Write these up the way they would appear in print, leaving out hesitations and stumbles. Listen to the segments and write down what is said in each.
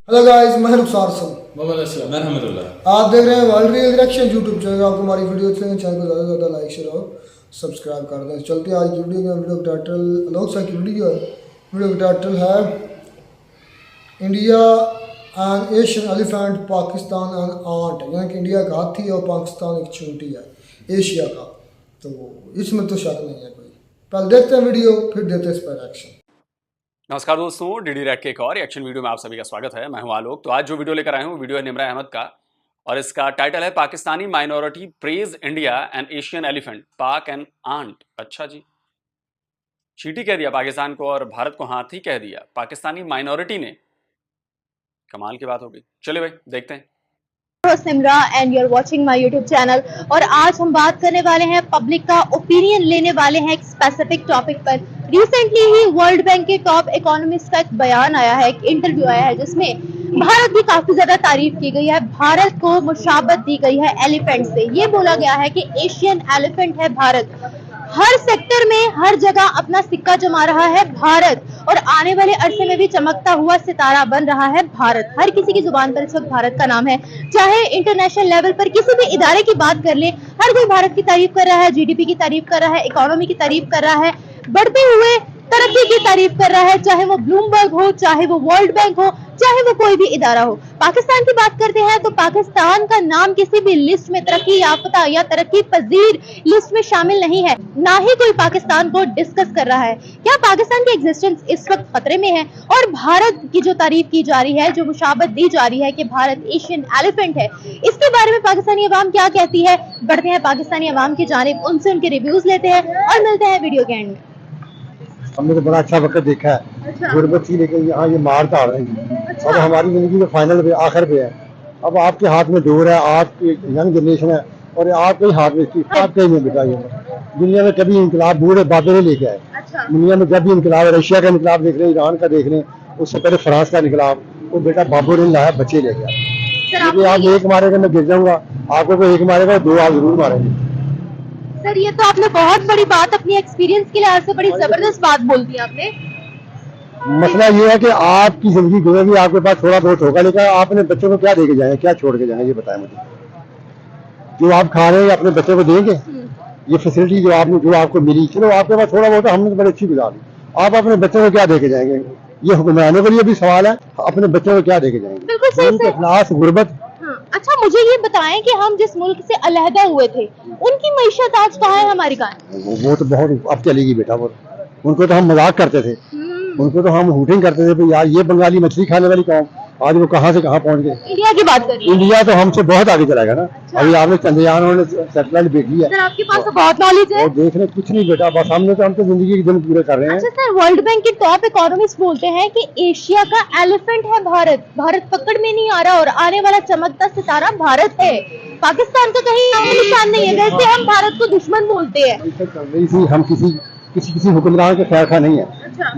Hello guys, मैं रुखसार हसन। मैं हमदुल्ला। आप देख रहे हैं world real reaction YouTube channel. आपको हमारी वीडियो अच्छी लगे चैनल को ज़्यादा से ज़्यादा लाइक शेयर और सब्सक्राइब कर दें। चलते हैं आज की वीडियो में। वीडियो का टाइटल अलग सा की वीडियो है। वीडियो का टाइटल है India and Asian elephant Pakistan and ant, यानी कि इंडिया का हाथी और पाकिस्तान एक चींटी है एशिया का। तो इसमें तो शक नहीं है कोई। पहले देखते हैं वीडियो, फिर देते हैं इस पर एक्शन। नमस्कार दोस्तों, डीडी रेड के एक और रिएक्शन वीडियो में आप सभी का स्वागत है। मैं हूं आलोक। तो आज जो वीडियो लेकर आए हूं वीडियो है निमरा अहमद का और इसका टाइटल है Pakistani minority praise India and Asian elephant पाक एंड आंट। अच्छा जी, चींटी कह दिया पाकिस्तान को और भारत को हाथी कह दिया पाकिस्तानी माइनॉरिटी ने। कमाल की बात हो गई। चलिए भाई देखते हैं। Simra and you are watching my YouTube channel. और आज हम बात करने वाले हैं, पब्लिक का ओपिनियन लेने वाले हैं एक स्पेसिफिक टॉपिक पर। रिसेंटली ही वर्ल्ड बैंक के टॉप इकोनॉमिस्ट का एक बयान आया है, एक इंटरव्यू आया है जिसमें भारत की काफी ज्यादा तारीफ की गई है। भारत को मुशाबत दी गई है एलिफेंट से। ये बोला गया है कि एशियन एलिफेंट है भारत। हर सेक्टर में हर जगह अपना सिक्का जमा रहा है भारत और आने वाले अरसे में भी चमकता हुआ सितारा बन रहा है भारत। हर किसी की जुबान पर इस वक्त भारत का नाम है। चाहे इंटरनेशनल लेवल पर किसी भी इदारे की बात कर ले, हर कोई भारत की तारीफ कर रहा है, जीडीपी की तारीफ कर रहा है, इकोनॉमी की तारीफ कर रहा है, बढ़ते हुए तरक्की की तारीफ कर रहा है। चाहे वो ब्लूमबर्ग हो, चाहे वो वर्ल्ड बैंक हो, चाहे वो कोई भी इदारा हो। पाकिस्तान की बात करते हैं तो पाकिस्तान का नाम किसी भी लिस्ट में, तरक्की याफ्ता या तरक्की पजीर लिस्ट में शामिल नहीं है। ना ही कोई पाकिस्तान को डिस्कस कर रहा है। क्या पाकिस्तान की एग्जिस्टेंस इस वक्त खतरे में है? और भारत की जो तारीफ की जा रही है, जो मुशाबत दी जा रही है कि भारत एशियन एलिफेंट है, इसके बारे में पाकिस्तानी अवाम क्या कहती है? बढ़ते हैं पाकिस्तानी अवाम की जानिब, उनसे उनके रिव्यूज लेते हैं और मिलते हैं वीडियो के एंड में। हमने तो बड़ा अच्छा वक्त देखा है। गुरबत थी लेकिन यहाँ ये मार धाड़ रही है। अब हमारी जिंदगी में फाइनल पे, आखिर पे है। अब आपके हाथ में दौर है, आपकी यंग जनरेशन है और आपके हाथ में आपके में बिता। दुनिया में कभी इंकलाब बूढ़े बाबे ने लेके आए। दुनिया में जब भी इंकलाब, रशिया का इंकलाब देख रहे, ईरान का देख रहे, उससे पहले फ्रांस का इंकलाब, वो बेटा बाबू ने लाया, बच्चे ले गया। क्योंकि आप एक मारेगा मैं गिर जाऊंगा, आपको कोई एक मारेगा दो आप जरूर मारेंगे। सर, ये तो आपने बहुत बड़ी बात, अपनी एक्सपीरियंस के लिहाज से बड़ी जबरदस्त बात बोल दी आपने। मसला ये है कि आपकी जिंदगी गुजरेगी, आपके पास थोड़ा बहुत होगा, लेकिन आप अपने बच्चों को क्या देके जाएंगे, क्या छोड़ के जाएंगे, ये बताएं मुझे। जो आप खा रहे हैं अपने बच्चों को देंगे? ये फैसिलिटी जो आपको मिली, चलो आपके पास थोड़ा बहुत, हमने तो बड़ी अच्छी गुजारी, आप अपने बच्चों को क्या देके जाएंगे? ये हुक्मरानों के लिए भी सवाल है, अपने बच्चों को क्या देके जाएंगे? बिल्कुल सही। इखलास, गुर्बत। अच्छा, मुझे ये बताएं कि हम जिस मुल्क से अलहदा हुए थे, उनकी मईशत आज कहाँ है, हमारी कहाँ है? वो तो बहुत अब चलेगी बेटा। वो उनको तो हम मजाक करते थे, उनको तो हम हूटिंग करते थे, यार ये बंगाली मछली खाने वाली कौम, आज वो कहाँ से कहाँ पहुँच गए। इंडिया की बात करिए। इंडिया तो हमसे बहुत आगे चला गया ना। अभी आपने चंद्रयान उन्होंने सैटेलाइट भेज लिया। सर, आपके पास तो बहुत नॉलेज है। और देख रहे कुछ नहीं बेटा, बस हम तो जिंदगी के दिन पूरे कर रहे हैं। अच्छा सर, वर्ल्ड बैंक के टॉप इकोनॉमिस्ट बोलते हैं कि एशिया का एलिफेंट है भारत। भारत पकड़ में नहीं आ रहा और आने वाला चमकता सितारा भारत है। पाकिस्तान का कहीं नाम निशान नहीं है। वैसे हम भारत को दुश्मन बोलते हैं। हम किसी हुक्मरान के खैर खा नहीं है।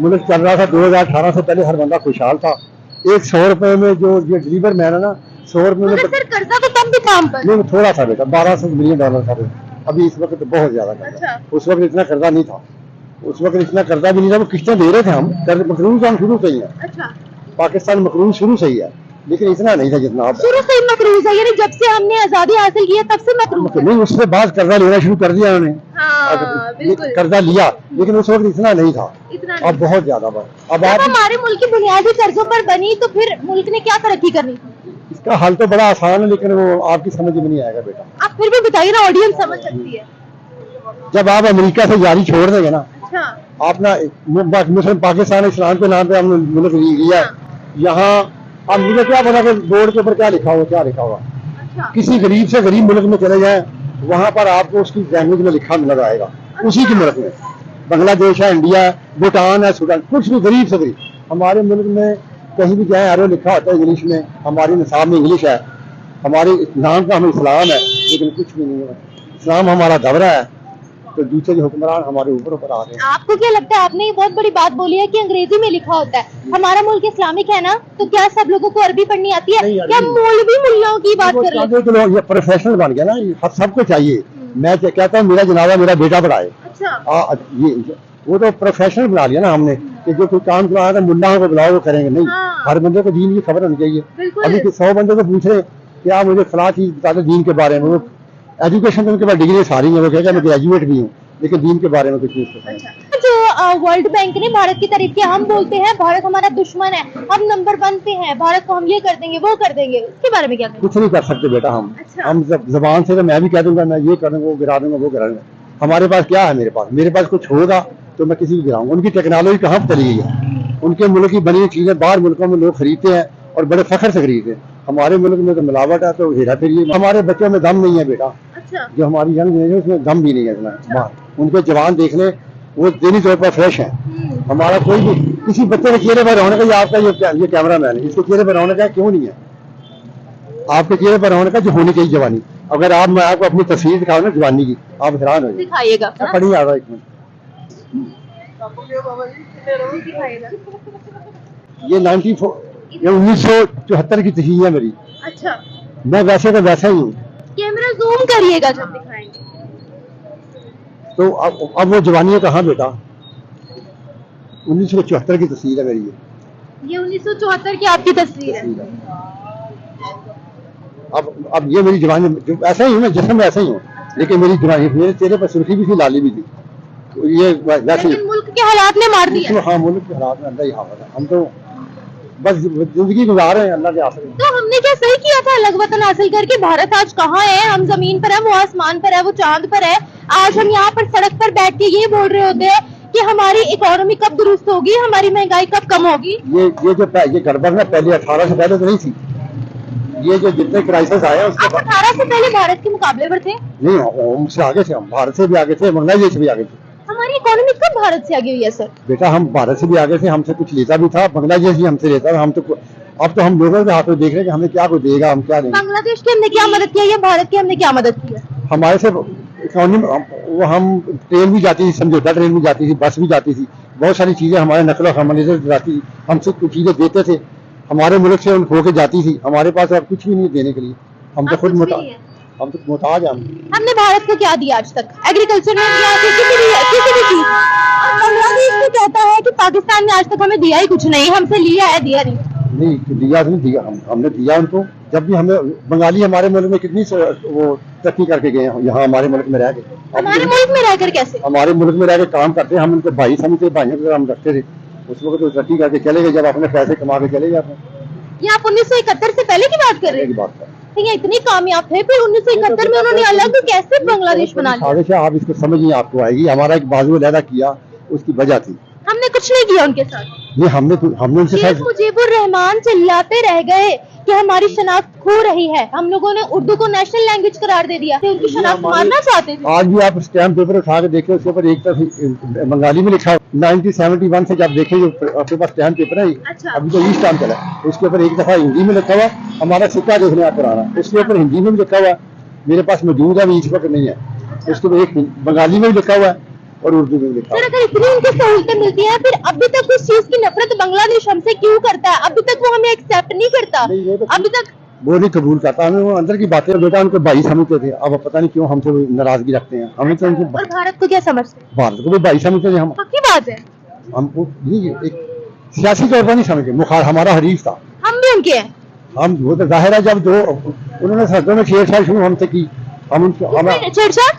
मुल्क चल रहा था 2018 से पहले, हर बंदा खुशहाल था। एक 100 रुपए में जो ये डिलीवर मैन है ना, 100 रुपए में सर कर्जा तो तब भी काम पर नहीं, थोड़ा सा बेटा, $1200 मिलियन था। अभी इस वक्त तो बहुत ज्यादा कर्जा। उस वक्त इतना कर्जा नहीं था, उस वक्त इतना कर्जा भी नहीं था। वो किस्तें दे रहे थे हम, कर्ज मकरूज हम शुरू से ही है। पाकिस्तान मकरूज शुरू से ही है, लेकिन इतना नहीं था जितना आप शुरू से ही मकरूज है। यानी जब से हमने आजादी हासिल की है तब से मकरूज नहीं। उसके बाद कर्जा लेना शुरू कर दिया उन्होंने। बिल्कुल कर्जा लिया, लेकिन उस वक्त इतना नहीं था, अब बहुत ज्यादा बढ़। अब आप हमारे मुल्क की बुनियादी कर्जों पर बनी तो फिर मुल्क ने क्या तरक्की करनी थी? इसका हल तो बड़ा आसान है, लेकिन वो आपकी समझ में नहीं आएगा बेटा। आप फिर भी बताइए ना, ऑडियंस समझ सकती है। जब आप अमेरिका से जारी छोड़ देंगे ना, अपना मुस्लिम पाकिस्तान इस्लाम के नाम पे हमने मुल्क लिया यहाँ। अब मुझे क्या पता कि बोर्ड के ऊपर क्या लिखा हुआ, क्या लिखा हुआ। किसी गरीब से गरीब मुल्क में चले जाएं, वहां पर आपको उसकी लैंग्वेज में लिखा नजर आएगा। उसी के मुल्क में बांग्लादेश है, इंडिया है, भूटान है, सूडान, कुछ भी गरीब से गरीब। हमारे मुल्क में कहीं भी जाए आरो लिखा होता है इंग्लिश में, हमारी निसाब में इंग्लिश है, हमारे नाम का हम इस्लाम है, लेकिन कुछ भी नहीं है। इस्लाम हमारा दबरा है, तो दूसरे हुक्मरान हमारे ऊपर आ रहे हैं। आपको क्या लगता है? आपने ये बहुत बड़ी बात बोली है कि अंग्रेजी में लिखा होता है। हमारा मुल्क इस्लामिक है ना, तो क्या सब लोगों को अरबी पढ़नी आती है? क्या मौलवी मुल्लों की बात कर रहे हैं? ये प्रोफेशनल बन गया ना, सबको चाहिए। मैं कहता हूँ मेरा जनाजा मेरा बेटा पढ़ाए। ये वो तो प्रोफेशनल बना लिया ना हमने, कि जो कोई काम करवाया था मुल्लाओं को बुलाओ वो करेंगे नहीं। हर बंदे को दीन की खबर होनी चाहिए। बिल्कुल। अभी 100 बंदे को पूछ रहे कि आप मुझे फला चीज बता दो दीन के बारे में, वो एजुकेशन तो उनके पास डिग्री सारी है, वो कहेगा मैं ग्रेजुएट भी हूँ, लेकिन दीन के बारे में कुछ नहीं पता। अच्छा, जो वर्ल्ड बैंक ने भारत की तारीफ की, हम बोलते हैं भारत हमारा दुश्मन है, हम नंबर 1 पे हैं, भारत को हम ये कर देंगे वो कर देंगे, उसके बारे में क्या कहेंगे? कुछ नहीं कर सकते बेटा हम। अच्छा। हम जबान से तो मैं भी कह दूंगा मैं ये करूंगा, वो गिरा दूंगा, वो गिरा दूंगा। हमारे पास क्या है? मेरे पास कुछ होगा तो मैं किसी को गिराऊंगा। उनकी टेक्नोलॉजी कहाँ चली गई है? उनके मुल्क की बनी हुई चीजें बाहर मुल्कों में लोग खरीदते हैं और बड़े फख्र से खरीदते हैं। हमारे मुल्क में तो मिलावट है, तो हेरा फेरी। हमारे बच्चों में दम नहीं है बेटा। अच्छा। जो हमारी यंग जनरेशन उसमें दम भी नहीं है इतना। बाहर उनके जवान देख ले, वो दिनी तौर पर फ्रेश है। हमारा कोई भी किसी बच्चे के चेहरे पर रौनक है, आपका ये कैमरा मैन है, इसके चेहरे पर रौनक है क्यों नहीं है? आपके चेहरे पर रौनक है जो होनी चाहिए जवानी। अगर आप मैं आपको अपनी तस्वीर दिखाऊं ना जवानी की, आप हैरान हो जाएंगे। दिखाइएगा। पढ़ी आ रहा एक मिनट। ये 1974 की तस्वीर है मेरी। अच्छा, मैं वैसे तो वैसा ही हूँ। कैमरा जूम करिएगा जब दिखाएंगे। तो अब वो जवानी कहाँ बेटा? 1974 की तस्वीर है मेरी। ये 1974 की आपकी तस्वीर है। अब ये मेरी जवानी, जो ऐसा ही हूँ मैं, जिसम में ऐसा ही हूँ, लेकिन मेरी जवानी, मेरे चेहरे पर सुर्खी भी थी, लाली भी थी। तो ये वैसे लेकिन मुल्क के हालात ने मार दिया। हाँ, मुल्क के हालात में अल्लाह ही हाफिज़ है। हम तो बस जिंदगी गुजार रहे हैं अल्लाह के आसरे। तो हमने क्या सही किया था अलग वतन हासिल करके? भारत आज कहाँ है? हम जमीन पर है, वो आसमान पर है, वो चांद पर है। आज हम यहाँ पर सड़क पर बैठ के ये बोल रहे होते हैं कि हमारी इकोनॉमी कब दुरुस्त होगी, हमारी महंगाई कब कम होगी। ये गड़बड़ ना पहले 18 से पहले तो नहीं थी। ये जो जितने क्राइसिस आए हैं आप 18 से पहले भारत के मुकाबले पर थे? नहीं, हमसे आगे थे। हम भारत से भी आगे थे, बांग्लादेश से भी आगे थे। हमारी इकोनॉमी कब भारत से आगे हुई है सर? बेटा हम भारत से भी आगे थे, हमसे कुछ लेता भी था, बांग्लादेश भी हमसे लेता था। हम तो अब तो हम लोगों के हाथ में देख रहे हैं कि हमें क्या कोई देगा, हम क्या देंगे। बांग्लादेश की हमने क्या मदद की है या भारत की हमने क्या मदद की है? हमारे से इकोनॉमी, वो हम ट्रेन भी जाती थी, समझौता ट्रेन भी जाती थी, बस भी जाती थी, बहुत सारी चीजें हमारे नकल हमले से जाती थी। हमसे कुछ चीजें देते थे, हमारे मुल्क से उनको होके जाती थी। हमारे पास अब कुछ भी नहीं देने के लिए। हम तो खुद मोहताज हैं। हमने भारत को क्या दिया आज तक? एग्रीकल्चर में दिया, किसी भी चीज। बांग्लादेश में कहता है कि पाकिस्तान ने आज तक हमें दिया ही कुछ नहीं, हमसे लिया है, दिया नहीं। दिया तो नहीं दिया, हमने दिया उनको। जब भी हमें बंगाली हमारे मुल्क में कितनी वो तरक्की करके गए हैं, यहाँ हमारे मुल्क में रह के। हमारे मुल्क में रहकर कैसे? हमारे मुल्क में रह के काम करते हैं, हम उनको भाई समझते, भाइयों की तरह हम रखते थे। उस वक्त तो तरक्की करके चले गए, जब अपने पैसे कमा के चले गए अपने। ये आप 1971 से पहले की बात कर रहे हैं? ये इतनी कामयाब थे, फिर 1971 में उन्होंने अलग कैसे बांग्लादेश बना लिया? आप इसको समझ नहीं आपको आएगी। हमारा एक बाजू अलहदा किया, उसकी वजह थी। हमने कुछ नहीं किया उनके साथ। ये हमने उनके साथ। मुजीबुर रहमान चिल्लाते रह गए कि हमारी शनाख्त खो रही है। हम लोगों ने उर्दू को नेशनल लैंग्वेज करार दे दिया। उनकी शनाख्त मारना चाहते थे। आज भी आप स्टैम्प पेपर उठा के देखें, उसके ऊपर एक तरफ बंगाली में लिखा 1971 से जब देखें, जो आपके पास स्टैम्प पेपर है। अच्छा। अभी तो ई स्टैम्प चला, उसके ऊपर एक दफा हिंदी में लिखा हुआ, हमारा सिक्का देखने आप पुराना, उसके ऊपर हिंदी में भी लिखा हुआ, मेरे पास मौजूद है, इस वक्त नहीं है। उसके ऊपर एक बंगाली में भी लिखा हुआ है और उर्दू में लिखा। अगर इतनी उनको सहूलतें मिलती हैं, फिर अभी तक उस चीज की नफरत बांग्लादेश हमसे क्यों करता है? अभी तक वो हमें एक्सेप्ट नहीं करता। अभी तक वो नहीं कबूल करता, हमें वो अंदर की बातें। बेटा उनको भाई समझते थे, अब पता नहीं क्यों हमसे नाराजगी रखते हैं। हमें तो उनको और भारत को क्या समझते हैं? भारत को भी भाई समझते थे हम। पक्की बात है। हमको नहीं, एक सियासी तौर पर नहीं समझते। मुखार हमारा हरीफ था, हम भी उनके हैं। हम वो तो जाहिर है, जब दो उन्होंने सरहदों में छेड़छाड़ शुरू हमसे की, हम उनको छेड़छाड़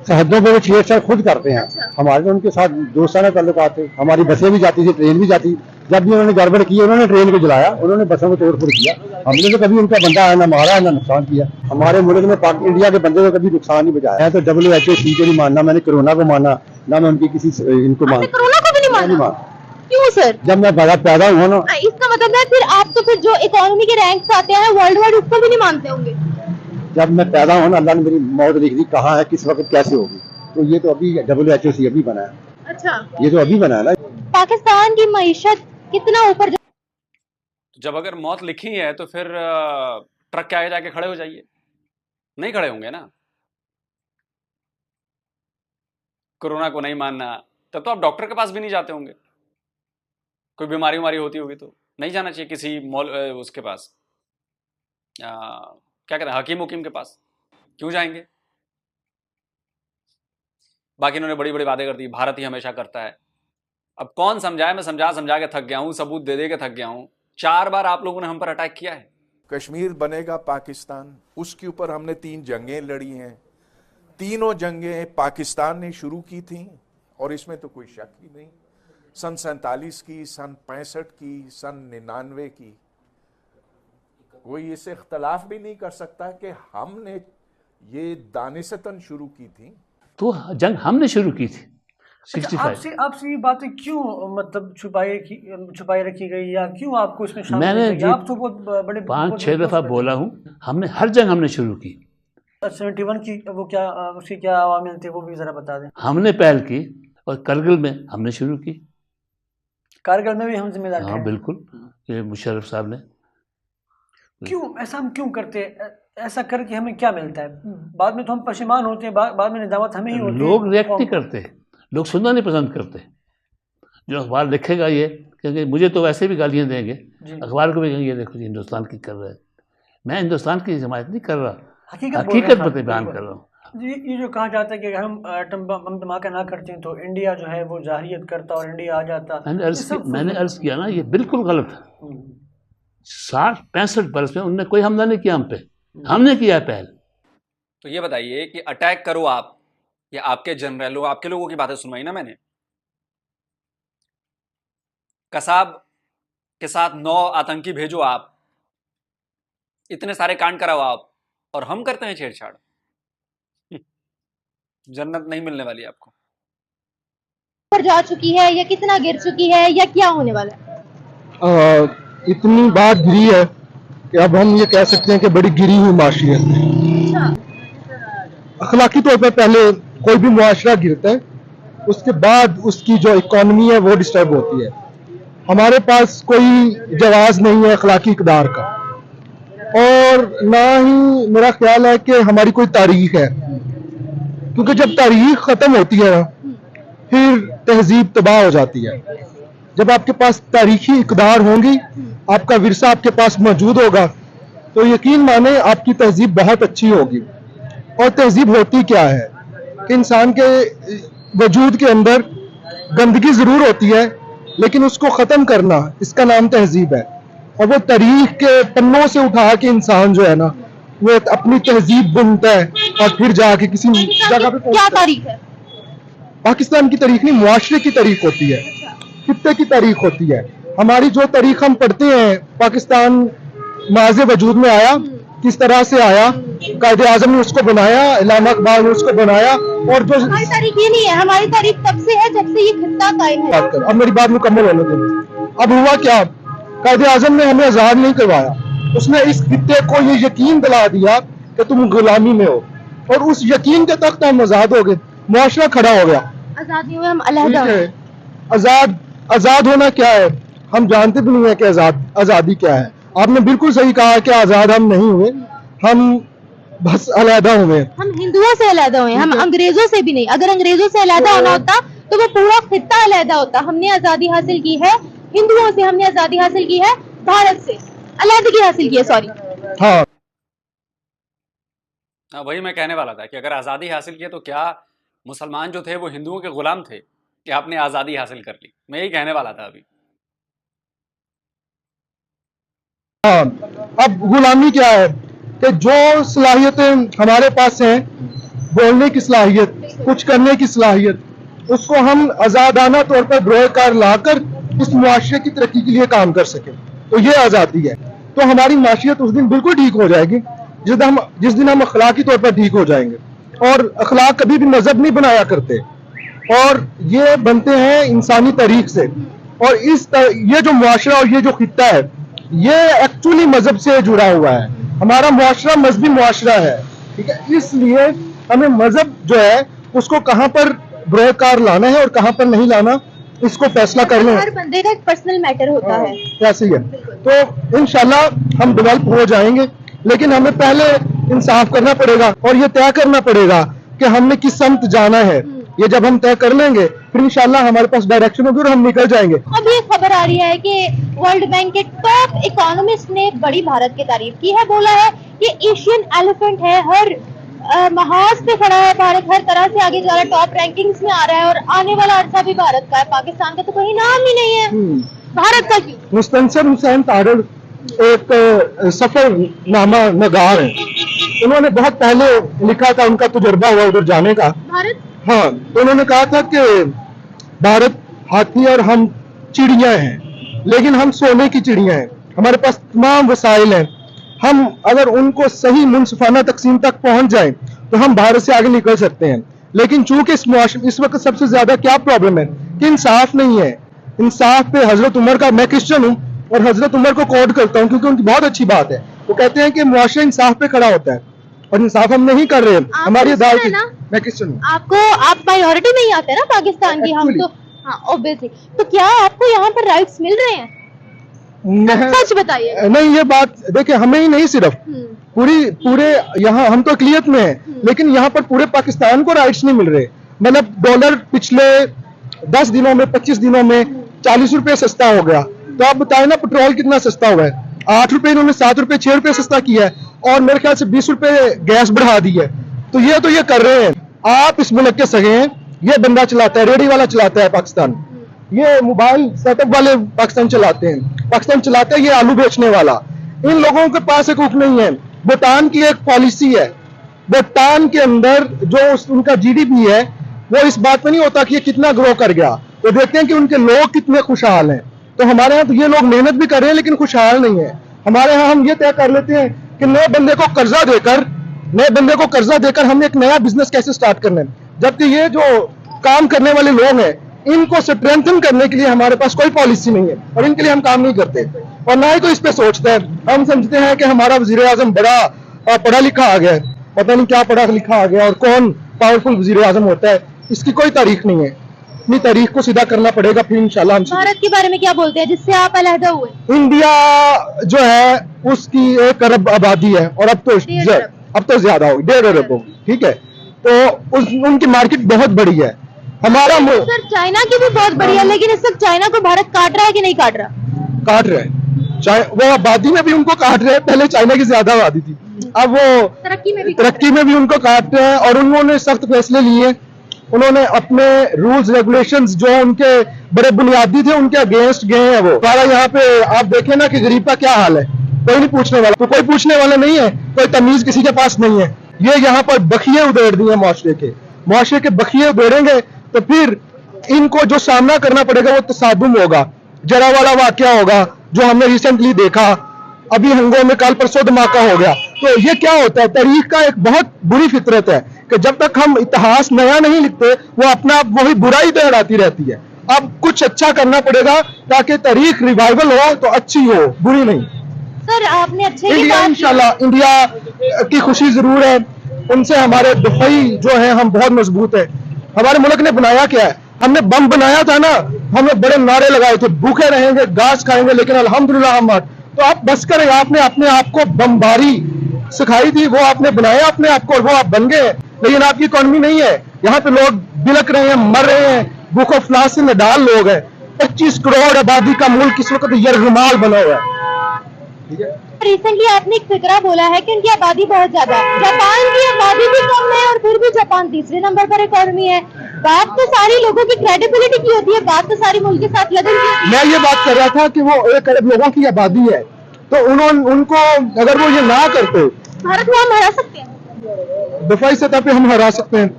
सरहदों पे वो छेड़छाड़ खुद करते हैं। अच्छा। हमारे तो उनके साथ दोस्ताना ताल्लुकात थे। हमारी बसें भी जाती थी, ट्रेन भी जाती। जब भी उन्होंने गड़बड़ की, उन्होंने ट्रेन को जलाया, उन्होंने बसों को तोड़ फोड़ किया। हमने तो कभी उनका बंदा ना मारा ना नुकसान किया। हमारे मुल्क में इंडिया के बंदे को कभी नुकसान नहीं पहुंचाया है। तो WHO को नहीं मानना, मैंने कोरोना को माना ना, मैं उनकी किसी इनको माना। कोरोना को भी नहीं माना? क्यों सर? जब मैं बड़ा पैदा हुआ ना। इसका मतलब है फिर आप तो फिर जो इकोनॉमी के रैंक्स आते हैं वर्ल्ड वाइड, उसको भी नहीं मानते होंगे? जब मैं पैदा हुआ ना, अल्लाह ने मेरी मौत लिख दी, कहाँ है, किस वक्त, कैसे होगी। तो ये तो अभी WHO अभी बना है। अच्छा। ये तो अभी बना है ना। पाकिस्तान की मईशत कितना ऊपर जब अगर मौत लिखी है तो फिर ट्रक के आगे जाके खड़े हो जाइए। नहीं खड़े होंगे ना। कोरोना को नहीं मानना, तब तो आप डॉक्टर के पास भी नहीं जाते होंगे। कोई बीमारी होती होगी तो नहीं जाना चाहिए किसी उसके पास, क्या कहते हैं, हकीम हुकीम के पास। क्यों जाएंगे? बाकी इन्होंने बड़ी बड़ी बातें कर दी, भारत ही हमेशा करता है। अब कौन समझाए? मैं समझा समझा के थक गया हूं, सबूत दे दे के थक गया हूं। 4 बार आप लोगों ने हम पर अटैक किया है। कश्मीर बनेगा पाकिस्तान, उसके ऊपर हमने 3 जंगें लड़ी हैं। तीनों जंगें पाकिस्तान ने शुरू की थी और इसमें तो कोई शक ही नहीं। सन 47 की, सन 65 की, सन 99 की, कोई इससे इख्तलाफ भी नहीं कर सकता कि हमने ये दानिशतन शुरू की थी। तो जंग हमने शुरू की थी 65। आपसे ये बातें क्यों मतलब छुपाई रखी गई, या क्यों आपको इसमें शामिल मैंने किया गया? आप तो बहुत बड़े 5-6 दफा बोला हूँ, हमने हर जंग हमने शुरू की। 71 की वो क्या, उसकी क्या अवामिल थे वो भी जरा बता दें। हमने पहल की और करगिल में हमने शुरू की। कारगिल में भी हम जिम्मेदार हाँ थे। बिल्कुल, ये मुशर्रफ साहब ने। क्यों ऐसा हम क्यों करते हैं? ऐसा करके हमें क्या मिलता है? बाद में तो हम पशेमान होते हैं, बाद में निजामत हमें ही होती है। लोग रिएक्ट नहीं करते, लोग सुनना नहीं पसंद करते। जो अखबार लिखेगा ये, क्योंकि मुझे तो वैसे भी गालियाँ देंगे, अखबार को भी कहेंगे ये देखो जी हिंदुस्तान की कर रहा है। मैं हिंदुस्तान की हिमायत नहीं कर रहा, हकीकत बयान कर रहा हूँ। ये जो कहा जाता है कि अगर हम एटम बम धमाका ना करते हैं तो इंडिया जो है वो जाहिरियत करता और इंडिया आ जाता। मैंने अर्ज किया ना, ये बिल्कुल गलत है। 60-65 बरस में उनने कोई हमला नहीं किया हम पे, हमने किया पहल। तो ये बताइए कि अटैक करो आप या आपके जनरलों, आपके लोगों की बातें सुनवाई ना मैंने। कसाब के साथ 9 आतंकी भेजो आप, इतने सारे कांड कराओ आप, और हम करते हैं छेड़छाड़। जन्नत नहीं मिलने वाली आपको। पर जा चुकी है या कितना गिर चुकी है या क्या होने वाला है? इतनी बात गिरी है कि अब हम ये कह सकते हैं कि बड़ी गिरी हुई माशरियत है। अखलाकी तौर पर पहले कोई भी मुआशरा गिरता है, उसके बाद उसकी जो इकॉनमी है वो डिस्टर्ब होती है। हमारे पास कोई जवाज नहीं है अखलाकी इकदार का, और ना ही मेरा ख्याल है कि हमारी कोई तारीख है, क्योंकि जब तारीख खत्म होती है ना फिर तहजीब तबाह हो जाती है। जब आपके पास तारीखी इकदार होंगी, आपका विरसा आपके पास मौजूद होगा, तो यकीन माने आपकी तहजीब बहुत अच्छी होगी। और तहजीब होती क्या है कि इंसान के वजूद के अंदर गंदगी जरूर होती है, लेकिन उसको खत्म करना, इसका नाम तहजीब है। और वो तारीख के पन्नों से उठा के इंसान जो है ना वो अपनी तहजीब बुनता है और फिर जाके किसी जगह पे क्या तारीख है? पाकिस्तान की तारीख नहीं, मुआशरे की तारीख होती है, खित्ते की तारीख होती है। हमारी जो तारीख हम पढ़ते हैं, पाकिस्तान माज़े वजूद में आया, किस तरह से आया, कायदे आज़म ने उसको बनाया, इलामा इकबाल ने उसको बनाया। और जो हमारी तारीख ये नहीं है, हमारी तारीख तब से है जब से ये खित्ता कायम है। अब मेरी बात मुकम्मल होने दो। अब हुआ क्या, कायदे आज़म ने हमें आज़ाद नहीं करवाया, उसने इस खित्ते को ये यकीन दिला दिया कि तुम गुलामी में हो, और उस यकीन के तख्त हम आज़ाद हो गए, मुआशरा खड़ा हो गया। आजादी हुए हम अलहदा हुए। आजाद होना क्या है हम जानते भी नहीं है कि आजादी क्या है। आपने बिल्कुल सही कहा कि आजाद हम नहीं हुए, हम बस अलहदा हुए। हम हिंदुओं से अलहदा हुए, हम अंग्रेजों से भी नहीं। अगर अंग्रेजों से अलहदा होना होता तो वो पूरा खित्ता अलहदा होता। हमने आजादी हासिल की है हिंदुओं से, हमने आजादी हासिल की है भारत से, अलहदगी हासिल की है। सॉरी, हाँ वही मैं कहने वाला था कि अगर आज़ादी हासिल की तो क्या मुसलमान जो थे वो हिंदुओं के गुलाम थे कि आपने आज़ादी हासिल कर ली? मैं यही कहने वाला था अभी। हाँ, अब गुलामी क्या है कि जो सलाहियतें हमारे पास हैं, बोलने की सलाहियत, कुछ करने की सलाहियत, उसको हम आज़ादाना तौर पर बरोकार लाकर इस मुआशरे की तरक्की के लिए काम कर सके, तो ये आज़ादी है। तो हमारी माशियत उस दिन बिल्कुल ठीक हो जाएगी जिस दिन हम अखलाकी तौर पर ठीक हो जाएंगे। और अखलाक कभी भी मजहब नहीं बनाया करते, और ये बनते हैं इंसानी तारीख से। और ये जो मुआशरा और ये जो खित्ता है, ये एक्चुअली मजहब से जुड़ा हुआ है। हमारा मुआशरा मजहबी मुआशरा है, ठीक है। इसलिए हमें मजहब जो है उसको कहाँ पर बरोकार लाना है और कहाँ पर नहीं लाना, इसको फैसला करना है। हर बंदे का एक पर्सनल मैटर होता है, ऐसे ही है। तो इंशाल्लाह हम डेवलप हो जाएंगे, लेकिन हमें पहले इंसाफ करना पड़ेगा और ये तय करना पड़ेगा कि हमने किस समत जाना है। ये जब हम तय कर लेंगे फिर इंशाल्लाह हमारे पास डायरेक्शन होगी और हम निकल जाएंगे। अब ये खबर आ रही है कि वर्ल्ड बैंक के टॉप इकोनॉमिस्ट ने बड़ी भारत की तारीफ की है, बोला है ये एशियन एलिफेंट है, हर महाज पे खड़ा है भारत, हर तरह से आगे जा रहा है, टॉप रैंकिंग्स में आ रहा है और आने वाला अर्सा भी भारत का है, पाकिस्तान का तो कोई नाम ही नहीं है। भारत का क्यों? मुस्तनसर हुसैन तारड़ एक सफरनामा नगार है। उन्होंने बहुत पहले लिखा था, उनका तजुर्बा हुआ उधर जाने का। भारत? हाँ, तो उन्होंने कहा था कि भारत हाथी और हम चिड़िया हैं, लेकिन हम सोने की चिड़िया हैं। हमारे पास तमाम वसाइल हैं। हम अगर उनको सही मुनसिफाना तकसीम तक पहुंच जाएं तो हम भारत से आगे निकल सकते हैं। लेकिन चूंकि इस वक्त सबसे ज्यादा क्या प्रॉब्लम है कि इंसाफ नहीं है। इंसाफ पे हजरत उमर का, मैं क्रिश्चियन हूँ और हजरत उमर को कोट करता हूँ क्योंकि उनकी बहुत अच्छी बात है। वो कहते हैं कि मुआशरा इंसाफ पे खड़ा होता है और इंसाफ हम नहीं कर रहे हैं। हमारी अदालत, मैं क्रिश्चियन हूँ। आप माइनॉरिटी में ही आते हैं ना पाकिस्तान की, हम तो हाँ ऑब्वियसली। तो क्या आपको यहाँ पर राइट्स मिल रहे हैं? सच बताइए। नहीं, ये बात देखिए, हमें ही नहीं, सिर्फ पूरे यहाँ हम तो अक़लियत में हैं, लेकिन यहाँ पर पूरे पाकिस्तान को राइट्स नहीं मिल रहे। मतलब डॉलर पिछले 10 दिनों में, 25 दिनों में 40 रुपए सस्ता हो गया। तो आप बताएं ना, पेट्रोल कितना सस्ता हुआ है। 8 रुपए इन्होंने 7 रुपए 6 रुपए सस्ता किया है और मेरे ख्याल से 20 रुपए गैस बढ़ा दी है। तो ये कर रहे हैं। आप इस मुल्क के सगे हैं। ये बंदा चलाता है, रेडी वाला चलाता है पाकिस्तान, ये मोबाइल सेटअप वाले पाकिस्तान चलाते हैं, पाकिस्तान चलाता है ये आलू बेचने वाला। इन लोगों के पास एक हुक नहीं है। भूटान की एक पॉलिसी है, भूटान के अंदर जो उनका जीडीपी है वो इस बात में नहीं होता कि ये कितना ग्रो कर गया, वो देखते हैं कि उनके लोग कितने खुशहाल हैं। तो हमारे यहाँ तो ये लोग मेहनत भी कर रहे हैं लेकिन खुशहाल नहीं है। हमारे यहाँ हम ये तय कर लेते हैं कि नए बंदे को कर्जा देकर हम एक नया बिजनेस कैसे स्टार्ट करना है, जबकि ये जो काम करने वाले लोग हैं इनको स्ट्रेंथन करने के लिए हमारे पास कोई पॉलिसी नहीं है और इनके लिए हम काम नहीं करते और ना ही तो इस पे सोचते हैं। हम समझते हैं कि हमारा वजीर आजम बड़ा पढ़ा लिखा आ गया है, पता नहीं क्या पढ़ा लिखा आ गया और कौन पावरफुल वजीर आजम होता है, इसकी कोई तारीख नहीं है। अपनी तारीख को सीधा करना पड़ेगा, फिर इंशाल्लाह हम। भारत के बारे में क्या बोलते हैं जिससे आप अलहदा हुए? इंडिया जो है उसकी 1 अरब आबादी है और अब तो ज्यादा होगी, 1.5 अरब होगी, ठीक है। तो उनकी मार्केट बहुत बड़ी है। हमारा सर चाइना की भी बहुत बढ़िया, लेकिन इस वक्त चाइना को भारत काट रहा है कि नहीं काट रहा? काट रहे हैं। वो आबादी में भी उनको काट रहे हैं, पहले चाइना की ज्यादा आबादी थी, अब वो तरक्की में भी उनको काट रहे हैं और उन्होंने सख्त फैसले लिए। उन्होंने अपने रूल्स रेगुलेशंस जो उनके बड़े बुनियादी थे उनके अगेंस्ट गए हैं। वो हमारा यहाँ पे आप देखें ना कि गरीब का क्या हाल है, कोई नहीं पूछने वाला, तो कोई पूछने वाला नहीं है, कोई तमीज किसी के पास नहीं है। ये यहाँ पर बखिए उधेड़ दिए मुआशरे के बखिए उधेड़ेंगे तो फिर इनको जो सामना करना पड़ेगा वो तसादुम होगा, जरा वाला वाकया होगा जो हमने रिसेंटली देखा, अभी हंगों में कल परसों धमाका हो गया। तो ये क्या होता है, तारीख का एक बहुत बुरी फितरत है कि जब तक हम इतिहास नया नहीं लिखते वो अपना आप वही बुराई दोहराती रहती है। अब कुछ अच्छा करना पड़ेगा ताकि तारीख रिवाइवल हो तो अच्छी हो, बुरी नहीं। सर आपने अच्छे इंडिया, इंशाल्लाह इंडिया की खुशी जरूर है, उनसे हमारे दुफई जो है हम बहुत मजबूत है। हमारे मुल्क ने बनाया क्या है, हमने बम बनाया था ना, हमने बड़े नारे लगाए थे, भूखे रहेंगे घास खाएंगे, लेकिन अल्हम्दुलिल्लाह हम, तो आप बस करें, आपने अपने आप को बमबारी सिखाई थी, वो आपने बनाया अपने आप को, वो आप बन गए। लेकिन आपकी इकोनॉमी नहीं है, यहाँ पे लोग बिलक रहे हैं, मर रहे हैं, भूख अफलास से नडाल लोग हैं। 25 करोड़ आबादी का मुल्क इस वक्त यरगमाल बना हुआ है। रिसेंटली आपने एक फिक्रा बोला है कि उनकी आबादी बहुत ज्यादा है, जापान की आबादी भी कम है और फिर भी जापान तीसरे नंबर पर इकोनॉमी है। बात तो सारी लोगों की क्रेडिबिलिटी की होती है, बात तो सारी मुल्क के साथ लगन की होती है। मैं ये बात कर रहा था कि वो 1 अरब लोगों की आबादी है, तो उनको अगर वो ये ना करते, भारत को हम हरा सकते हैं, दफाई सतह पे हम हरा सकते हैं,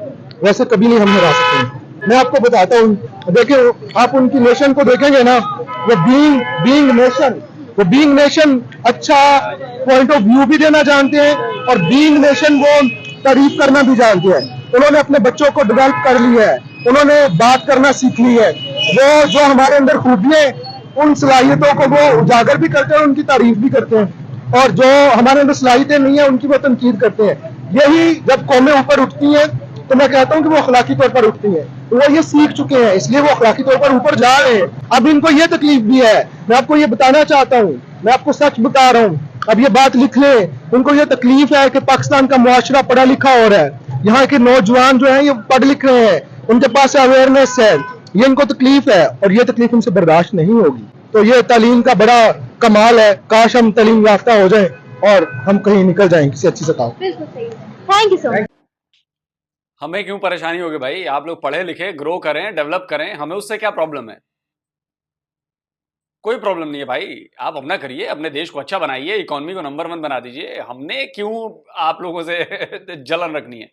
वैसे कभी नहीं हम हरा सकते हैं। मैं आपको बताता हूँ, देखिए आप उनकी नेशन को देखेंगे ना, वो बीइंग नेशन अच्छा पॉइंट ऑफ व्यू भी देना जानते हैं और बीइंग नेशन वो तारीफ करना भी जानते हैं। उन्होंने अपने बच्चों को डेवलप कर लिया है, उन्होंने बात करना सीख ली है, वो जो हमारे अंदर खूबियां उन सलाहियतों को वो उजागर भी करते हैं, उनकी तारीफ भी करते हैं, और जो हमारे अंदर सलाहियतें नहीं है उनकी वो तनकीद करते हैं। यही जब कौमें ऊपर उठती हैं तो मैं कहता हूं कि वो अखलाकी तौर पर उठती हैं, वो ये सीख चुके हैं, इसलिए वो अखलाकी तौर पर ऊपर जा रहे हैं। अब इनको ये तकलीफ भी है, मैं आपको ये बताना चाहता हूँ, मैं आपको सच बता रहा हूँ, अब ये बात लिख ले, उनको ये तकलीफ है कि पाकिस्तान का मुआशरा पढ़ा लिखा हो रहा है, यहाँ के नौजवान जो है ये पढ़ लिख रहे हैं, उनके पास अवेयरनेस है, ये इनको तकलीफ है और ये तकलीफ उनसे बर्दाश्त नहीं होगी। तो ये तालीम का बड़ा कमाल है, काश हम तालीम याफ्ता हो जाएं और हम कहीं निकल जाएं किसी अच्छी सतह। Thank you so much. हमें क्यों परेशानी होगी भाई, आप लोग पढ़े लिखे, ग्रो करें, डेवलप करें, हमें उससे क्या प्रॉब्लम है? कोई प्रॉब्लम नहीं है भाई, आप अपना करिए, अपने देश को अच्छा बनाइए, इकोनॉमी को नंबर 1 बना दीजिए। हमने क्यों आप लोगों से जलन रखनी है?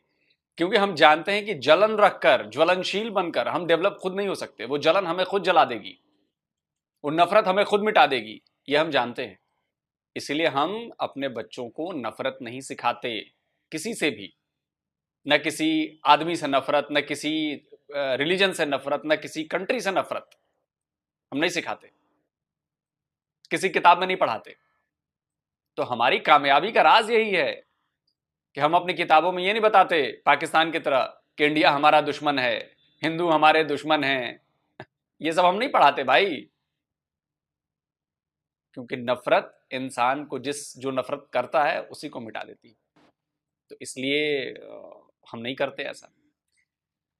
क्योंकि हम जानते हैं कि जलन रखकर, ज्वलनशील बनकर हम डेवलप खुद नहीं हो सकते। वो जलन हमें खुद जला देगी, वो नफरत हमें खुद मिटा देगी, ये हम जानते हैं। इसलिए हम अपने बच्चों को नफरत नहीं सिखाते किसी से भी, न किसी आदमी से नफरत, न किसी रिलीजन से नफरत, न किसी कंट्री से नफरत हम नहीं सिखाते, किसी किताब में नहीं पढ़ाते। तो हमारी कामयाबी का राज यही है कि हम अपनी किताबों में ये नहीं बताते पाकिस्तान की तरह कि इंडिया हमारा दुश्मन है, हिंदू हमारे दुश्मन हैं। ये सब हम नहीं पढ़ाते भाई, क्योंकि नफरत इंसान को जो नफरत करता है उसी को मिटा देती है। तो इसलिए हम नहीं करते ऐसा।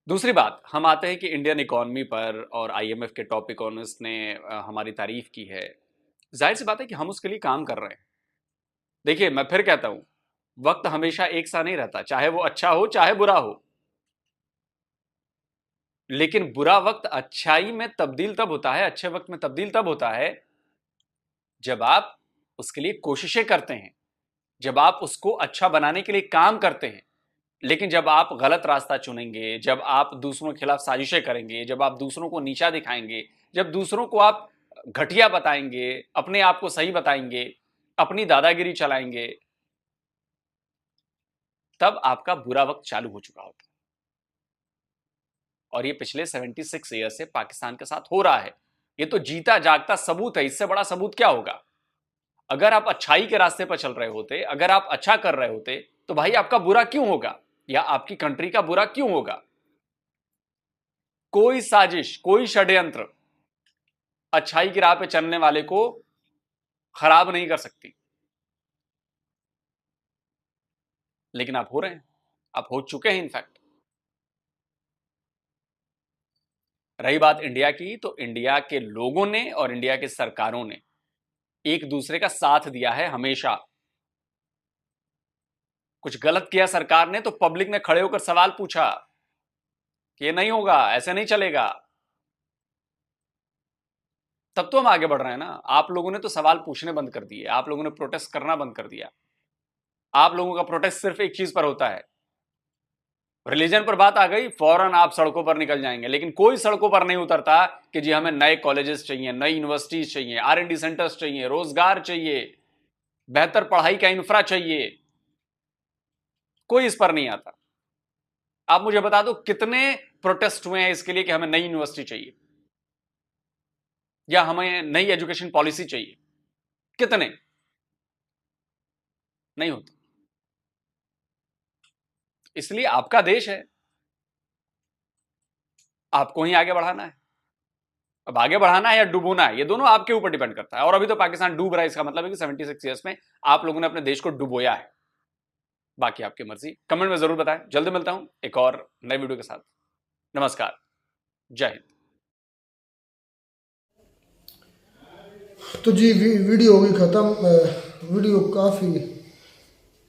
दूसरी बात, हम आते हैं कि इंडियन इकोनॉमी पर और आईएमएफ के टॉप इकोनॉमिस्ट ने हमारी तारीफ की है। जाहिर सी बात है कि हम उसके लिए काम कर रहे हैं। देखिए, मैं फिर कहता हूं, वक्त हमेशा एक सा नहीं रहता, चाहे वो अच्छा हो चाहे बुरा हो। लेकिन बुरा वक्त अच्छाई में तब्दील तब होता है, अच्छे वक्त में तब्दील तब होता है जब आप उसके लिए कोशिशें करते हैं, जब आप उसको अच्छा बनाने के लिए काम करते हैं। लेकिन जब आप गलत रास्ता चुनेंगे, जब आप दूसरों के खिलाफ साजिशें करेंगे, जब आप दूसरों को नीचा दिखाएंगे, जब दूसरों को आप घटिया बताएंगे, अपने आप को सही बताएंगे, अपनी दादागिरी चलाएंगे, तब आपका बुरा वक्त चालू हो चुका होता है। और ये पिछले 76 ईयर से पाकिस्तान के साथ हो रहा है। ये तो जीता जागता सबूत है, इससे बड़ा सबूत क्या होगा? अगर आप अच्छाई के रास्ते पर चल रहे होते, अगर आप अच्छा कर रहे होते, तो भाई आपका बुरा क्यों होगा, या आपकी कंट्री का बुरा क्यों होगा? कोई साजिश, कोई षड्यंत्र अच्छाई की राह पे चलने वाले को खराब नहीं कर सकती। लेकिन आप हो रहे हैं, आप हो चुके हैं इनफैक्ट। रही बात इंडिया की, तो इंडिया के लोगों ने और इंडिया के सरकारों ने एक दूसरे का साथ दिया है हमेशा। कुछ गलत किया सरकार ने तो पब्लिक ने खड़े होकर सवाल पूछा कि ये नहीं होगा, ऐसे नहीं चलेगा, तब तो हम आगे बढ़ रहे हैं ना। आप लोगों ने तो सवाल पूछने बंद कर दिए, आप लोगों ने प्रोटेस्ट करना बंद कर दिया। आप लोगों का प्रोटेस्ट सिर्फ एक चीज पर होता है, रिलीजन पर बात आ गई, फौरन आप सड़कों पर निकल जाएंगे। लेकिन कोई सड़कों पर नहीं उतरता कि जी हमें नए कॉलेजेस चाहिए, नई यूनिवर्सिटीज चाहिए, R&D सेंटर्स चाहिए, रोजगार चाहिए, बेहतर पढ़ाई का इंफ्रा चाहिए। कोई इस पर नहीं आता। आप मुझे बता दो कितने प्रोटेस्ट हुए हैं इसके लिए कि हमें नई यूनिवर्सिटी चाहिए या हमें नई एजुकेशन पॉलिसी चाहिए? कितने? नहीं होते। इसलिए आपका देश है, आपको ही आगे बढ़ाना है। अब आगे बढ़ाना है या डुबोना है, ये दोनों आपके ऊपर डिपेंड करता है। और अभी तो पाकिस्तान डूब रहा है, इसका मतलब है कि 76 ईयर्स में आप लोगों ने अपने देश को डुबोया है। बाकी आपकी मर्जी, कमेंट में जरूर बताएं। जल्दी मिलता हूं एक और नए वीडियो के साथ। नमस्कार, जय हिंद। तो जी वीडियो हो गई ख़त्म। वीडियो काफ़ी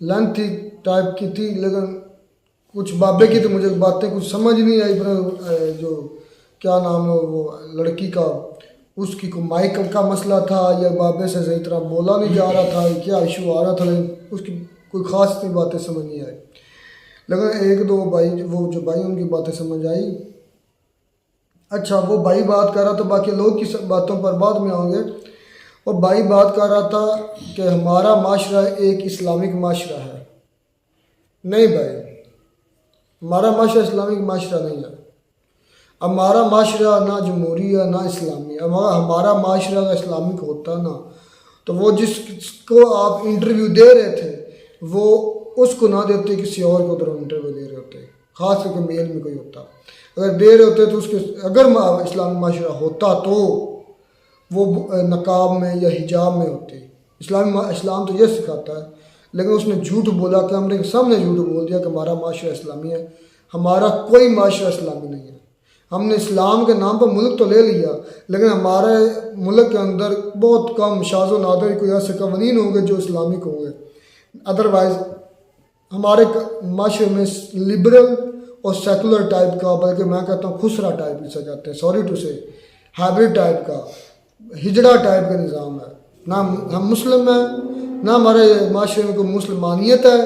लेंथी टाइप की थी, लेकिन कुछ बाबे की तो मुझे बातें कुछ समझ नहीं आई। पर जो क्या नाम है वो लड़की का, उसकी को माइक का मसला था या बाबे से सही तरह बोला नहीं जा रहा था, क्या इशू आ रहा था, लेकिन उसकी कोई ख़ास इतनी बातें समझ नहीं आई। लेकिन एक दो भाई, वो जो भाई उनकी बातें समझ आई। अच्छा, वो भाई बात कर रहा था, बाकी लोग की बातों पर बाद में आओगे। और भाई बात कर रहा था कि हमारा माशरा एक इस्लामिक माशरा है। नहीं भाई, हमारा माशरा इस्लामिक माशरा नहीं है। हमारा माशरा ना जमहूरी है ना इस्लामी है। हमारा माशरा अगर इस्लामिक होता ना, तो वो जिसको आप इंटरव्यू दे रहे थे वो उसको ना देते, किसी और को उधर इंटरव्यू दे रहे होते, ख़ास करके मेल में कोई होता। अगर दे रहे होते तो उसके, अगर इस्लामिक माशरा होता तो वो नकाब में या हिजाब में होते। इस्लाम तो ये सिखाता है, लेकिन उसने झूठ बोला, कैमरे के सामने झूठ बोल दिया कि हमारा माशरा इस्लामी है। हमारा कोई माशरा इस्लामी नहीं है। हमने इस्लाम के नाम पर मुल्क तो ले लिया, लेकिन हमारे मुल्क के अंदर बहुत कम शाज़ो नादर कोई ऐसे कवानीन होंगे जो इस्लामिक होंगे। अदरवाइज़ हमारे माशरे में लिबरल और सेकुलर टाइप का, बल्कि मैं कहता हूँ खुसरा टाइप जिसे कहते हैं, सॉरी टू से हाइब्रिड टाइप का हिजड़ा टाइप का निज़ाम है। ना हम मुस्लिम हैं, ना हमारे माशरे में कोई मुसलमानियत है,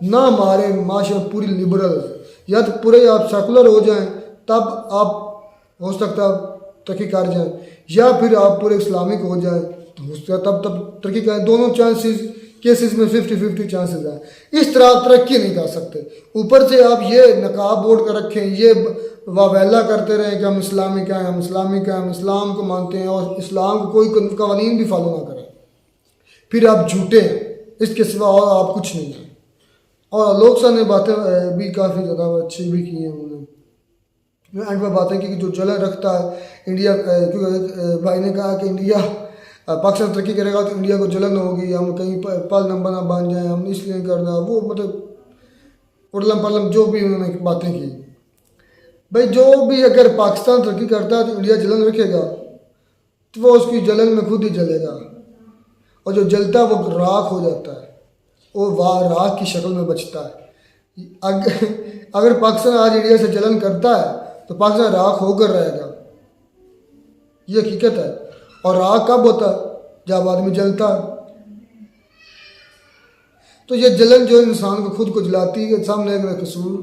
ना हमारे माशरे में पूरी लिबरल है। या तो पूरे आप सेकुलर हो जाएं तब आप हो सकता है तरक्की कर जाएं, या फिर आप पूरे इस्लामिक हो जाएं तो हो सकता है तब तरक्की करें। दोनों केसेस में 50-50 चांसेस हैं। इस तरह आप तरक्की नहीं कर सकते। ऊपर से आप ये नकाब बोर्ड कर रखें, ये वावेला करते रहें कि हम इस्लामिक हैं, हम इस्लामिक हैं, हम इस्लाम को मानते हैं और इस्लाम को कोई कवानीन भी फॉलो ना करें, फिर आप झूठे हैं, इसके सिवा और आप कुछ नहीं हैं। और लोग साहब ने बातें भी काफ़ी ज़्यादा अच्छी भी की हैं उन्होंने। एंड में बातें की कि जो जलन रखता है इंडिया, क्योंकि भाई ने कहा कि इंडिया पाकिस्तान तरक्की करेगा तो इंडिया को जलन होगी, हम कहीं पल नंबर ना बन जाएं, हम इसलिए नहीं करना, वो मतलब उड़लम पलम जो भी उन्होंने बातें की। भाई जो भी अगर पाकिस्तान तरक्की करता है तो इंडिया जलन रखेगा तो वो उसकी जलन में खुद ही जलेगा, और जो जलता है वो राख हो जाता है, वो राख की शक्ल में बचता है। अगर पाकिस्तान आज इंडिया से जलन करता है तो पाकिस्तान राख होकर रहेगा, ये हकीकत है। और राख कब होता है? जब आदमी जलता है। तो ये जलन जो इंसान को खुद को जलाती है, सामने का कसूर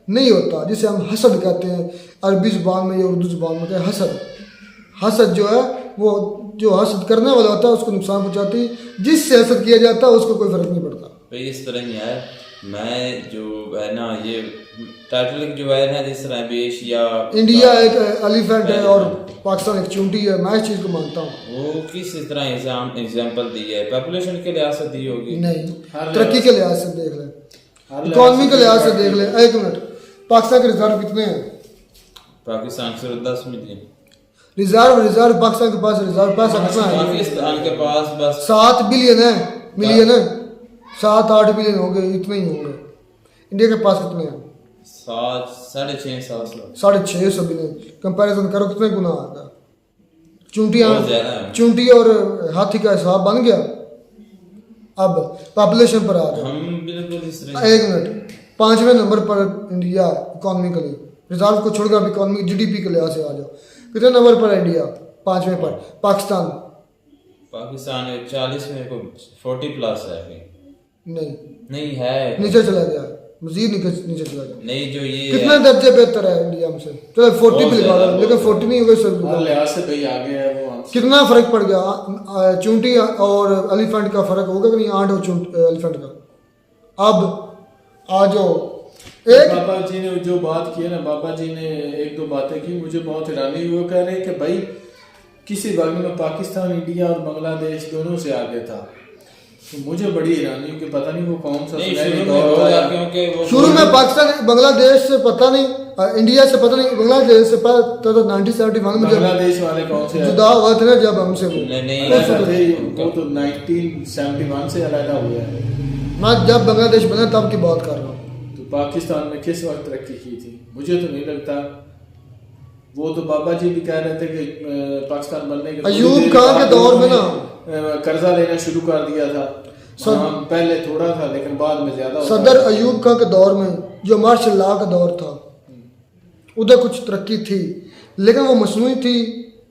नहीं होता, जिसे हम हसद कहते हैं अरबी ज़ुबान में या उर्दू ज़ुबान में कहते हैं हसद। हसद जो है वो जो हसद करने वाला होता है उसको नुकसान पहुँचाती है, जिससे हसद किया जाता है उसको कोई फ़र्क नहीं पड़ता। भाई इस तरह नहीं है, मैं जो है ना ये टाइटल जो है ना जिस तरह बेश या इंडिया एक एलिफेंट है और पाकिस्तान एक चूंटी है, मैं इस चीज़ को मानता हूँ। वो किस तरह एग्जाम्पल दी है? पॉपुलेशन के लिहाज से दी होगी? नहीं, तरक्की के लिहाज से देख ले, इकॉनमी के लिहाज से देख ले। एक मिनट, पाकिस्तान के रिजर्व कितने हैं? पाकिस्तान से 10 मिलियन रिजर्व पाकिस्तान के पास रिजर्व पैसा कितना है? पाकिस्तान के पास बस 7 बिलियन है, मिलियन है, 7-8 बिलियन हो गए, इतने ही होंगे। इंडिया के पास कितने हैं? 650 बिलियन। कंपैरिजन करो कितने गुना आएगा। बहुत ज्यादा है। चूंटी और हाथी का हिसाब बन गया। अब पॉपुलेशन पर आ गया, हम बिल्कुल इस तरह। एक मिनट, 5वें नंबर पर इंडिया इकोनॉमिकली, रिजर्व को छोड़कर आप इकोनॉमिक जीडीपी के लिहाज से आ जाओ, कितने नंबर पर है इंडिया? 5वें पर। पाकिस्तान 40 में को 40 प्लस है अभी। नहीं है, नीचे चला गया, मजीद नीचे चला गया। नहीं जो ये कितने दर्जे बेहतर है इंडिया में से? चलो 40 पे लगा लो, लेकिन 40 नहीं हो गई सर, लिहाज से भाई आगे है वो। कितना फर्क पड़ गया? चूंटी और एलिफेंट का फर्क होगा कि नहीं? आंट और एलिफेंट का। अब आ जाओ, एक बाबा जी ने जो बात की है ना, बाबा जी ने 1-2 बातें की, मुझे बहुत हैरानी हुई। वो कह रहे हैं कि भाई किसी वक्त में पाकिस्तान इंडिया और बांग्लादेश दोनों से आगे था। तो मुझे बड़ी हैरानी कि पता नहीं वो कौन सा शुरू में पाकिस्तान बांग्लादेश से पता नहीं, इंडिया से पता नहीं, बांग्लादेश से पता तो 1971 में बांग्लादेश वाले कौन से जुदा हुआ थे ना जब हमसे, वो तो 1971 से अलग हुआ है। मैं जब बांग्लादेश बना तब की बात कर रहा हूँ। तो पाकिस्तान में किस वक्त तरक्की की थी? मुझे तो नहीं लगता। वो तो बाबा जी भी कह रहे थे कि पाकिस्तान बनने के अयूब खान के दौर में ना कर्जा लेना शुरू कर दिया था। पहले थोड़ा था लेकिन बाद में ज्यादा। सदर अयूब खान के दौर में जो मार्शल लॉ का दौर था, उधर कुछ तरक्की थी, लेकिन वो मसनूई थी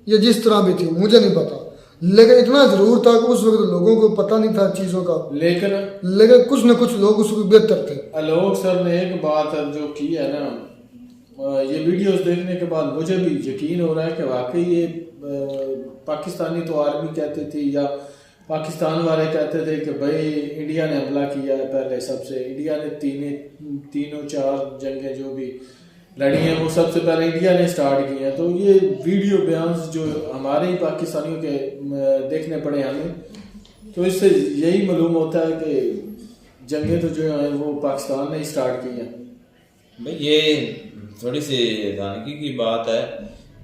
या जिस तरह भी थी मुझे नहीं पता, लेकिन इतना जरूर था कि उस वक्त लोगों को पता नहीं था चीज़ों का, लेकिन कुछ न कुछ लोग उसको बेहतर थे। आलोक सर ने एक बात जो की है ना, ये वीडियोस देखने के बाद मुझे भी यकीन हो रहा है कि वाकई ये पाकिस्तानी तो आर्मी कहती थी या पाकिस्तान वाले कहते थे कि भाई इंडिया ने हमला किया है। पहले सबसे इंडिया ने तीनों 4 जंगें जो भी लड़ी हैं वो सबसे पहले इंडिया ने स्टार्ट की हैं। तो ये वीडियो बयान्स जो हमारे ही पाकिस्तानियों के देखने पड़े हमें, तो इससे यही मालूम होता है कि जंगें तो जो हैं वो पाकिस्तान ने स्टार्ट की हैं। भाई ये थोड़ी सी जानकी की बात है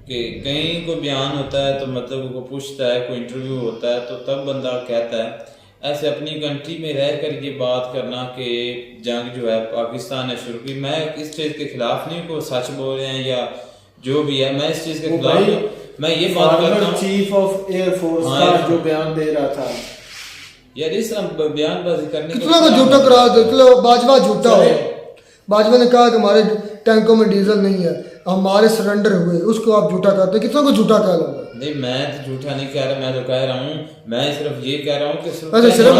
कि कहीं को बयान होता है तो मतलब को पूछता है, कोई इंटरव्यू होता है तो तब बंदा कहता है। ऐसे अपनी कंट्री में रह कर ये बात करना कि जंग जो है पाकिस्तान ने शुरू की, मैं इस चीज़ के खिलाफ नहीं, को सच बोल रहे हैं या जो भी है, मैं इस चीज़ के खिलाफ मैं ये बात करता हूँ। चीफ ऑफ एयरफोर्स का जो बयान दे रहा था यार, इस तरह बयानबाजी करने कितना को झूठा करा दे। चलो बाजवा झूठा हो, बाजवा ने कहा कि हमारे टैंकों में डीजल नहीं है, हमारे सरेंडर हुए, उसको आप झूठा कहते हैं। कितना को झूठा कह लोगे? नहीं मैं तो झूठा नहीं कह रहा, मैं तो कह रहा हूँ, मैं सिर्फ ये कह रहा हूँ कि अच्छा शर्म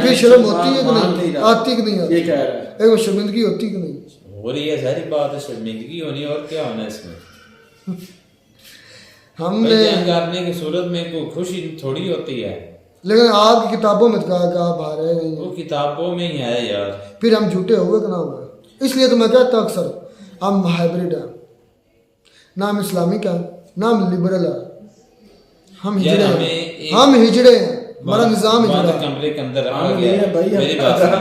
फिर शर्म होती है कि नहीं, आती कि नहीं आती, ये कह रहा है एक वो शर्मिंदगी होती कि नहीं? हो रही है, सारी बात है, शर्मिंदगी होनी और क्या होना इसमें। हमने जंग हारने की सूरत में कोई खुशी थोड़ी होती है, लेकिन आपकी किताबों में कहा कि आप हारे नहीं, वो किताबों में ही है यार। फिर हम झूठे हो गए कि ना हुए? इसलिए तो मैं कहता हूँ अक्सर हम हाइब्रिड है, ना हम इस्लामिक है ना हम लिबरल है, हम हिजड़े हैं, हम हिजड़े हैं, हमारा निजाम हिजड़ा है, कमरे के अंदर रखा गया है, मेरी बात सुनो,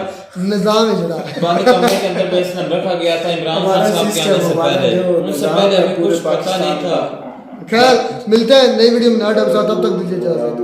निजाम हिजड़ा है। बंद कमरे के अंदर बेसमेंट रखा गया था इमरान खान साहब के आने से पहले, उनसे पहले हमें कुछ पता नहीं था। खैर मिलते हैं नई वीडियो में नया तब तक दीजिए इजाजत।